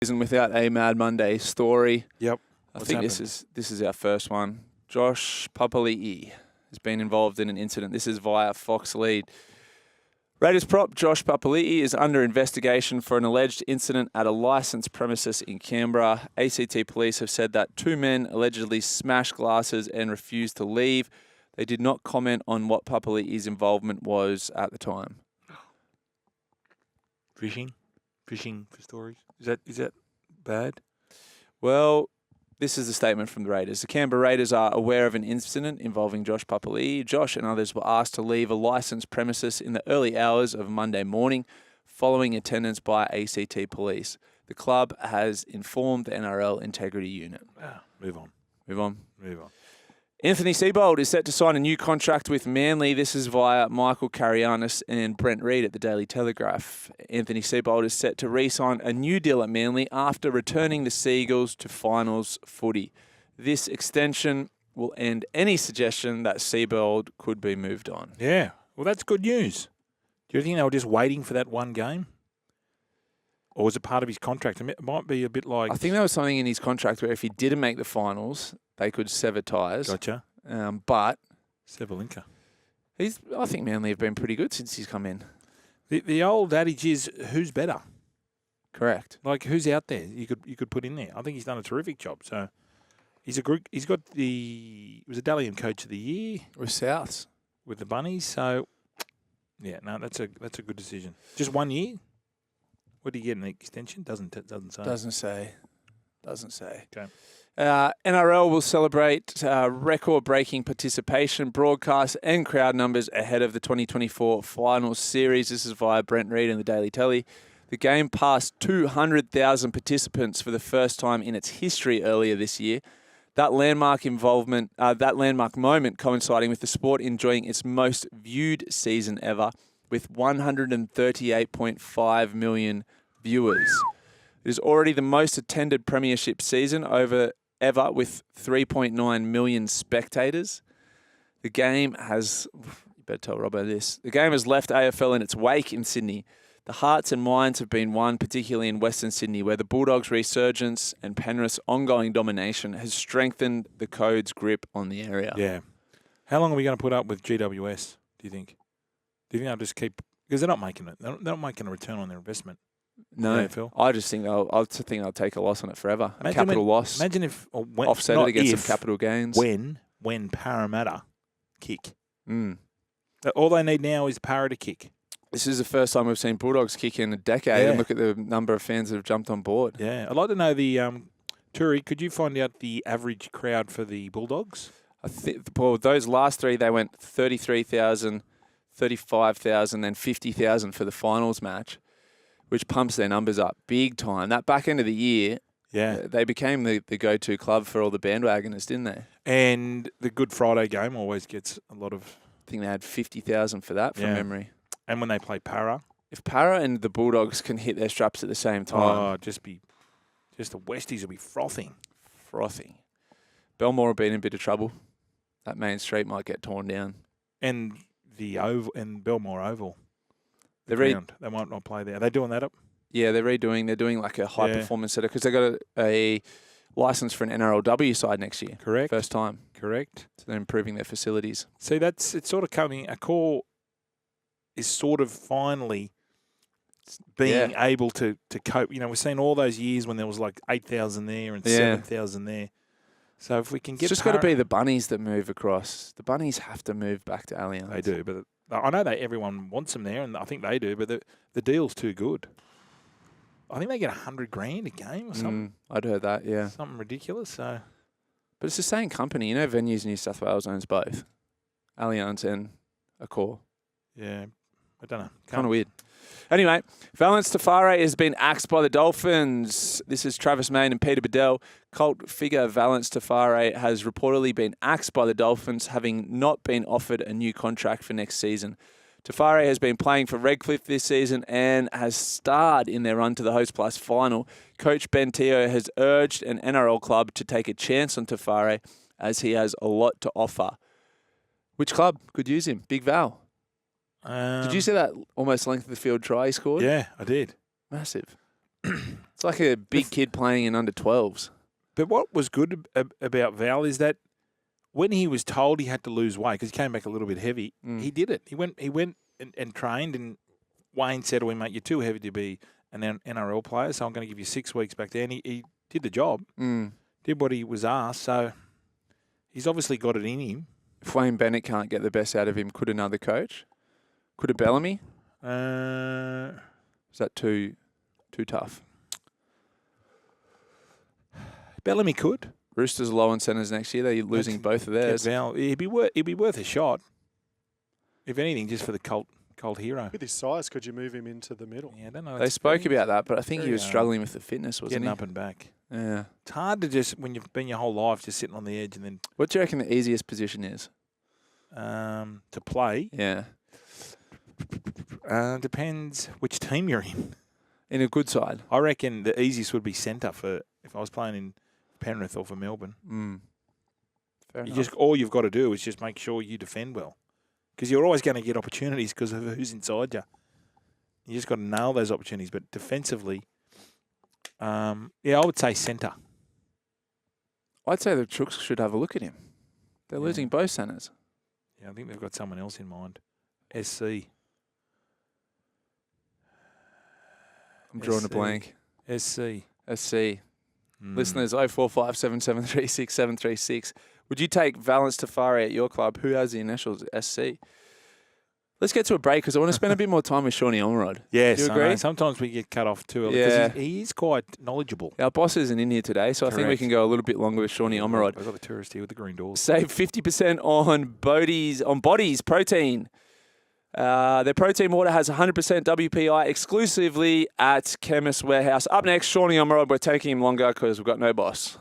Isn't without a Mad Monday story. Yep. I think this is our first one. Josh Papali'i has been involved in an incident. This is via Fox Lead. Raiders prop Josh Papali'i is under investigation for an alleged incident at a licensed premises in Canberra. ACT police have said that two men allegedly smashed glasses and refused to leave. They did not comment on what Papali'i's involvement was at the time. Fishing for stories. Is that bad? Well, this is a statement from the Raiders. The Canberra Raiders are aware of an incident involving Josh Papali'i. Josh and others were asked to leave a licensed premises in the early hours of Monday morning following attendance by ACT police. The club has informed the NRL Integrity Unit. Move on. Anthony Seibold is set to sign a new contract with Manly. This is via Michael Carianis and Brent Reid at the Daily Telegraph. Anthony Seibold is set to re-sign a new deal at Manly after returning the Seagulls to finals footy. This extension will end any suggestion that Seibold could be moved on. Yeah, well, that's good news. Do you think they were just waiting for that one game? Or was it part of his contract? It might be a bit like... I think there was something in his contract where if he didn't make the finals, they could sever ties. Gotcha. But... Severlinka. I think Manly have been pretty good since he's come in. The old adage is, who's better? Correct. Like, who's out there you could put in there? I think he's done a terrific job. So, he's got he was a Dalian Coach of the Year. With Souths. With the Bunnies. So, yeah, no, that's a good decision. Just 1 year? What do you get, an extension? Doesn't say. Doesn't say. Okay. NRL will celebrate record-breaking participation, broadcast and crowd numbers ahead of the 2024 Finals Series. This is via Brent Reid and the Daily Telly. The game passed 200,000 participants for the first time in its history earlier this year. That landmark moment coinciding with the sport enjoying its most viewed season ever, with 138.5 million viewers. It is already the most attended premiership season ever with 3.9 million spectators. The game has, you better tell Robbo this, the game has left AFL in its wake in Sydney. The hearts and minds have been won, particularly in Western Sydney, where the Bulldogs' resurgence and Penrith's ongoing domination has strengthened the Code's grip on the area. Yeah. How long are we going to put up with GWS, do you think? Do you think they'll just keep... Because they're not making it. They're not making a return on their investment. No, I just think they'll take a loss on it forever. A capital loss. Imagine if... offset it against some capital gains. When Parramatta kick. All they need now is Parra to kick. This is the first time we've seen Bulldogs kick in a decade, and look at the number of fans that have jumped on board. Yeah. I'd like to know the... Turi, could you find out the average crowd for the Bulldogs? I think, well, those last three, they went 33,000, 35,000, then 50,000 for the finals match, which pumps their numbers up big time. That back end of the year, they became the go-to club for all the bandwagoners, didn't they? And the Good Friday game always gets a lot of... I think they had 50,000 for that, from memory. And when they play Parra... If Parra and the Bulldogs can hit their straps at the same time... just the Westies will be frothing. Belmore will be in a bit of trouble. That main street might get torn down. And the Oval and Belmore Oval. They might not play there. Are they doing that up? Yeah, they're redoing. They're doing like a high-performance setup because they got a license for an NRLW side next year. Correct. First time. Correct. So they're improving their facilities. See, it's sort of coming. A core is sort of finally being able to cope. You know, we've seen all those years when there was like 8,000 there and 7,000 there. So if we can get... It's just got to be the Bunnies that move across. The Bunnies have to move back to Allianz. They do, but I know everyone wants them there, and I think they do, but the deal's too good. I think they get $100,000 a game or something. I'd heard that, yeah. Something ridiculous. So, but it's the same company. You know, Venues New South Wales owns both. Allianz and Accor. Yeah, I don't know. Kind of weird. Anyway, Valynce Te Whare has been axed by the Dolphins. This is Travis Main and Peter Bedell. Cult figure Valynce Te Whare has reportedly been axed by the Dolphins, having not been offered a new contract for next season. Te Whare has been playing for Redcliffe this season and has starred in their run to the Host Plus final. Coach Ben Teo has urged an NRL club to take a chance on Te Whare as he has a lot to offer. Which club could use him? Big Val. Did you see that almost length of the field try he scored? Yeah, I did. Massive. It's like a big kid playing in under 12s. But what was good about Val is that when he was told he had to lose weight, because he came back a little bit heavy, he did it. He went and trained, and Wayne said to him, mate, you're too heavy to be an NRL player, so I'm going to give you 6 weeks back there. And he did the job, did what he was asked, so he's obviously got it in him. If Wayne Bennett can't get the best out of him, could another coach? Could a Bellamy? Is that too tough? Bellamy could. Roosters are low on centres next year. They're losing both of theirs. Val, it'd be worth a shot. If anything, just for the cult hero. With his size, could you move him into the middle? Yeah, I don't know. They spoke about that, but I think he was struggling with the fitness, wasn't getting he? up and back. Yeah. It's hard to just, when you've been your whole life just sitting on the edge and then What do you reckon the easiest position is? to play. Yeah. Depends which team you're in. In a good side. I reckon the easiest would be centre for if I was playing in Penrith or for Melbourne. Fair You enough. just all you've got to do is just make sure you defend well, because you're always going to get opportunities because of who's inside you. You just got to nail those opportunities. But defensively, I would say centre. I'd say the Chooks should have a look at him. They're losing both centres. Yeah, I think they've got someone else in mind. SC. I'm drawing a blank. SC. Listeners, 0457736736. Would you take Valynce Te Whare at your club? Who has the initials SC? Let's get to a break because I want to spend a bit more time with Shawnee Ormerod. Yes, Do you I agree? know. Sometimes we get cut off too early because he is quite knowledgeable. Our boss isn't in here today, so I think we can go a little bit longer with Shawnee Ormerod. I've got the tourist here with the green doors. Save 50% on Bodies Protein. Their protein water has 100% WPI exclusively at Chemist Warehouse. Up next, Shawnee Ormerod. We're taking him longer because we've got no boss.